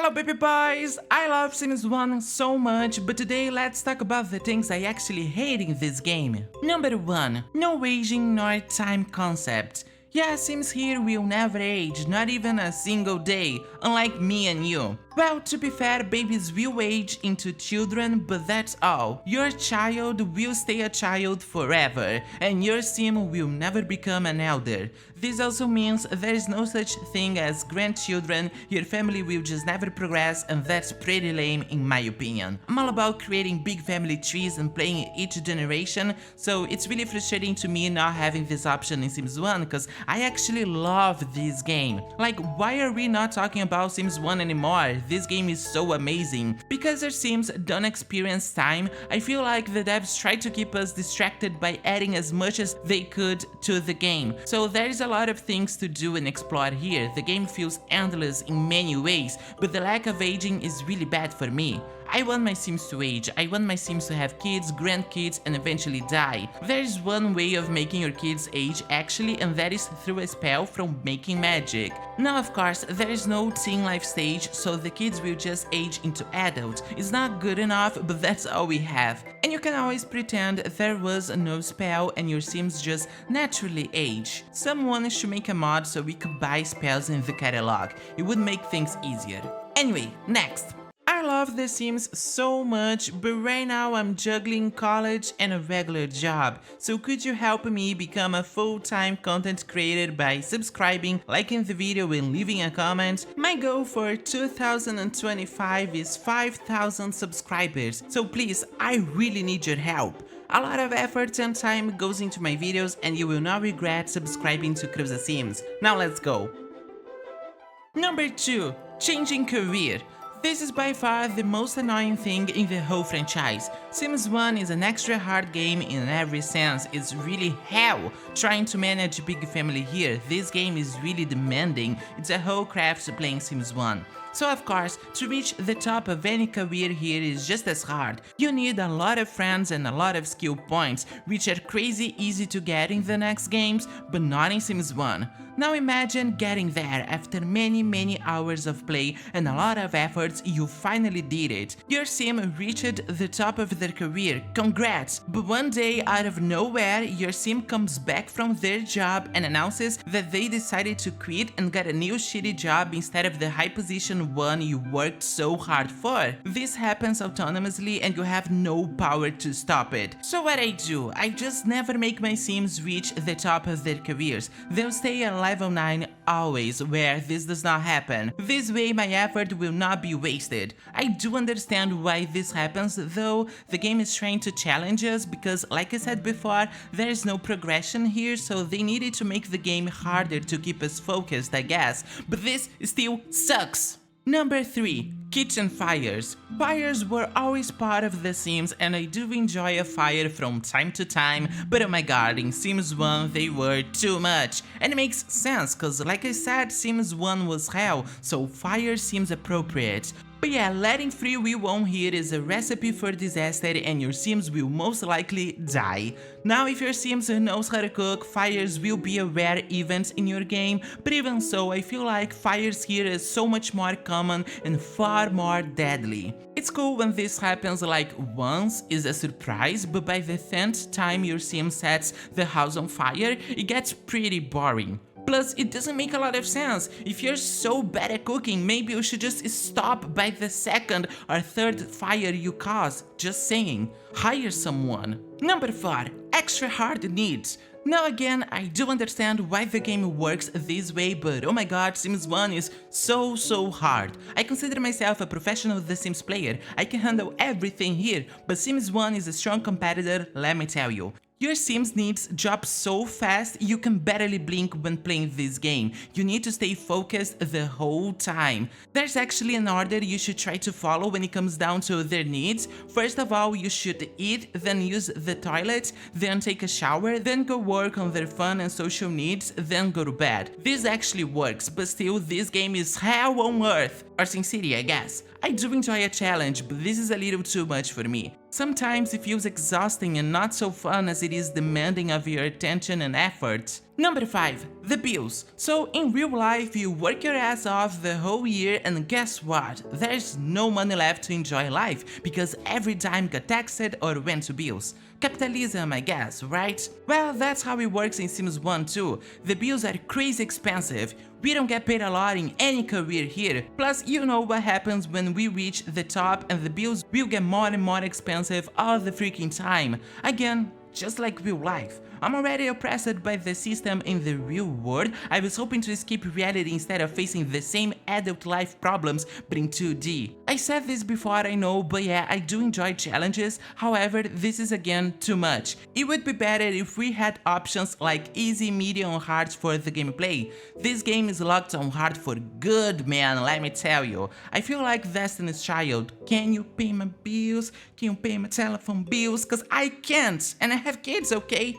Hello baby boys! I love Sims 1 so much, but today let's talk about the things I actually hate in this game. Number 1. No aging nor time concept. Yeah, Sims here will never age, not even a single day, unlike me and you. Well, to be fair, babies will age into children, but that's all. Your child will stay a child forever, and your sim will never become an elder. This also means there is no such thing as grandchildren, your family will just never progress, and that's pretty lame in my opinion. I'm all about creating big family trees and playing each generation, so it's really frustrating to me not having this option in Sims 1, because I actually love this game. Like, why are we not talking about Sims 1 anymore? This game is so amazing. Because our Sims don't experience time, I feel like the devs tried to keep us distracted by adding as much as they could to the game. So there is a lot of things to do and explore here. The game feels endless in many ways, but the lack of aging is really bad for me. I want my Sims to age, I want my Sims to have kids, grandkids, and eventually die. There is one way of making your kids age actually, and that is through a spell from making magic. Now of course, there is no teen life stage, so the kids will just age into adults. It's not good enough, but that's all we have. And you can always pretend there was no spell and your Sims just naturally age. Someone should make a mod so we could buy spells in the catalog. It would make things easier. Anyway, next. I love The Sims so much, but right now I'm juggling college and a regular job. So could you help me become a full-time content creator by subscribing, liking the video and leaving a comment? My goal for 2025 is 5,000 subscribers, so please, I really need your help. A lot of effort and time goes into my videos and you will not regret subscribing to Creusa Sims. Now let's go. Number 2. Changing career. This is by far the most annoying thing in the whole franchise. Sims 1 is an extra hard game in every sense. It's really hell trying to manage a big family here. This game is really demanding. It's a whole craft playing Sims 1. So of course, to reach the top of any career here is just as hard. You need a lot of friends and a lot of skill points, which are crazy easy to get in the next games, but not in Sims 1. Now imagine getting there after many hours of play and a lot of efforts, you finally did it. Your sim reached the top of their career, congrats! But one day out of nowhere, your sim comes back from their job and announces that they decided to quit and get a new shitty job instead of the high position one you worked so hard for. This happens autonomously and you have no power to stop it. So what I do? I just never make my sims reach the top of their careers. They'll stay at level 9 always, where this does not happen. This way my effort will not be wasted. I do understand why this happens though. The game is trying to challenge us because, like I said before, there is no progression here, so they needed to make the game harder to keep us focused, I guess. But this still sucks. Number 3. Kitchen fires. Fires were always part of The Sims and I do enjoy a fire from time to time, but oh my god, in Sims 1 they were too much. And it makes sense, cause like I said, Sims 1 was hell, so fire seems appropriate. But yeah, letting free will on here is a recipe for disaster and your sims will most likely die. Now if your sims knows how to cook, fires will be a rare event in your game, but even so I feel like fires here is so much more common and far more deadly. It's cool when this happens like once is a surprise, but by the 10th time your sim sets the house on fire, it gets pretty boring. Plus, it doesn't make a lot of sense. If you're so bad at cooking, maybe you should just stop by the second or third fire you cause. Just saying. Hire someone. Number 4. Extra hard needs. Now again, I do understand why the game works this way, but oh my god, Sims 1 is so hard. I consider myself a professional The Sims player. I can handle everything here, but Sims 1 is a strong competitor, let me tell you. Your Sims needs drop so fast you can barely blink when playing this game. You need to stay focused the whole time. There's actually an order you should try to follow when it comes down to their needs. First of all, you should eat, then use the toilet, then take a shower, then go work on their fun and social needs, then go to bed. This actually works, but still this game is hell on earth. Or Sin City, I guess. I do enjoy a challenge, but this is a little too much for me. Sometimes it feels exhausting and not so fun as it is demanding of your attention and effort. Number 5. The bills. So in real life you work your ass off the whole year and guess what? There's no money left to enjoy life because every dime got taxed or went to bills. Capitalism, I guess, right? Well, that's how it works in Sims 1 too. The bills are crazy expensive. We don't get paid a lot in any career here. Plus, you know what happens when we reach the top and the bills will get more and more expensive all the freaking time. Again, just like real life. I'm already oppressed by the system in the real world. I was hoping to escape reality instead of facing the same adult life problems but in 2D. I said this before, I know, but yeah, I do enjoy challenges. However, this is again too much. It would be better if we had options like easy, medium, or hard for the gameplay. This game is locked on hard for good, man, let me tell you. I feel like Destiny's Child. Can you pay my bills? Can you pay my telephone bills? Cause I can't, and I have kids, okay?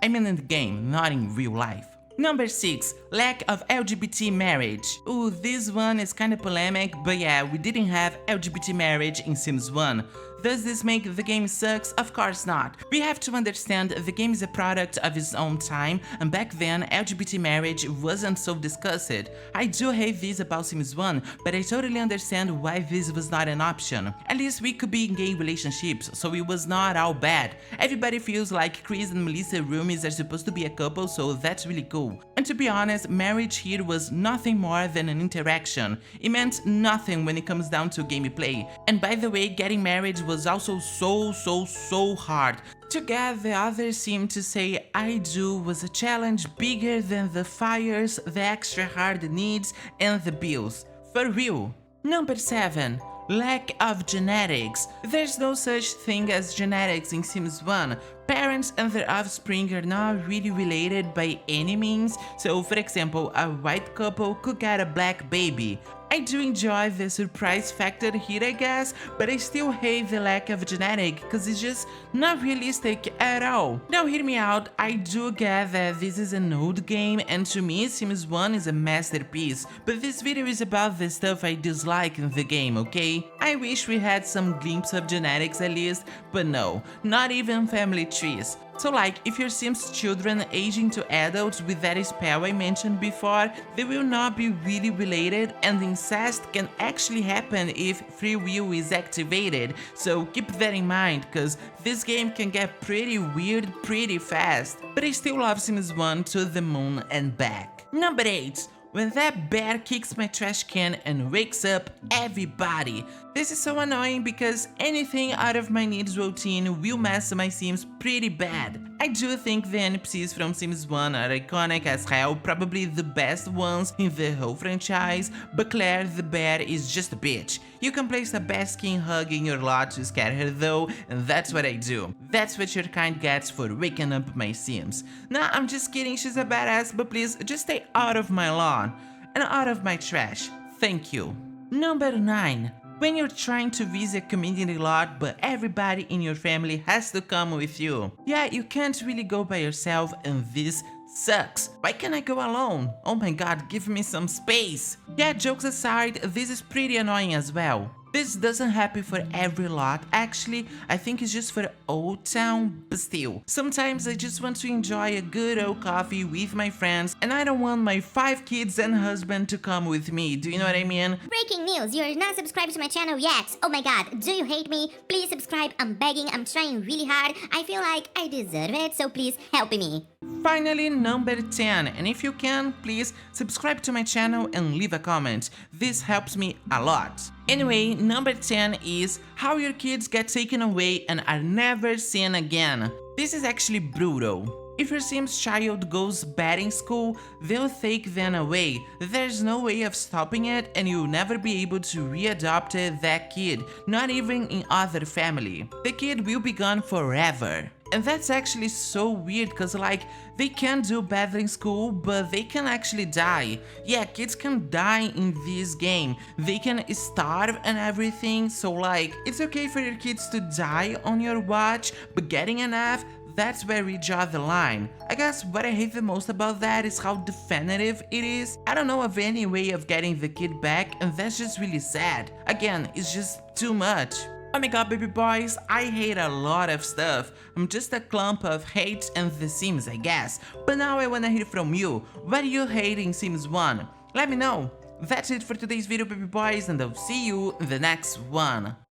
I mean in the game, not in real life. Number 6. Lack of LGBT marriage. Ooh, this one is kinda polemic, but yeah, we didn't have LGBT marriage in Sims 1. Does this make the game sucks? Of course not. We have to understand the game is a product of its own time, and back then LGBT marriage wasn't so discussed. I do hate this about Sims 1, but I totally understand why this was not an option. At least we could be in gay relationships, so it was not all bad. Everybody feels like Chris and Melissa roomies are supposed to be a couple, so that's really cool. And to be honest, marriage here was nothing more than an interaction. It meant nothing when it comes down to gameplay. And by the way, getting married was also so hard. To get the others seem to say I do was a challenge bigger than the fires, the extra hard needs, and the bills. For real. Number 7. Lack of genetics. There's no such thing as genetics in Sims 1. Parents and their offspring are not really related by any means, so for example, a white couple could get a black baby. I do enjoy the surprise factor here, I guess, but I still hate the lack of genetic, cause it's just not realistic at all. Now hear me out, I do get that this is an old game and to me Sims 1 is a masterpiece, but this video is about the stuff I dislike in the game, okay? I wish we had some glimpse of genetics at least, but no, not even family trees. So like, if your Sims children aging to adults with that spell I mentioned before, they will not be really related and incest can actually happen if free will is activated, so keep that in mind cause this game can get pretty weird pretty fast. But I still love Sims 1 to the moon and back. Number 8. When that bear kicks my trash can and wakes up everybody. This is so annoying because anything out of my needs routine will mess my Sims pretty bad. I do think the NPCs from Sims 1 are iconic as hell, probably the best ones in the whole franchise, but Claire the bear is just a bitch. You can place a basking hug in your lot to scare her though, and that's what I do. That's what your kind gets for waking up my Sims. Nah, I'm just kidding, she's a badass, but please just stay out of my lawn and out of my trash. Thank you. Number 9. When you're trying to visit community lot but everybody in your family has to come with you. Yeah, you can't really go by yourself and this sucks. Why can't I go alone? Oh my god, give me some space. Yeah, jokes aside, this is pretty annoying as well. This doesn't happen for every lot, actually, I think it's just for Old Town, but still. Sometimes I just want to enjoy a good old coffee with my friends and I don't want my 5 kids and husband to come with me, do you know what I mean? Breaking news, you're not subscribed to my channel yet. Oh my god, do you hate me? Please subscribe, I'm begging, I'm trying really hard. I feel like I deserve it, so please help me. Finally, number 10, and if you can, please subscribe to my channel and leave a comment. This helps me a lot. Anyway, number 10 is how your kids get taken away and are never seen again. This is actually brutal. If your Sims child goes bad in school, they'll take them away. There's no way of stopping it and you'll never be able to re-adopt that kid, not even in other family. The kid will be gone forever. And that's actually so weird cause like, they can do bad in school, but they can actually die. Yeah, kids can die in this game. They can starve and everything, so like, it's okay for your kids to die on your watch, but getting an F, that's where we draw the line. I guess what I hate the most about that is how definitive it is. I don't know of any way of getting the kid back and that's just really sad. Again, it's just too much. Oh my god, baby boys, I hate a lot of stuff. I'm just a clump of hate and The Sims, I guess. But now I wanna hear from you. What do you hate in Sims 1? Let me know. That's it for today's video, baby boys, and I'll see you in the next one.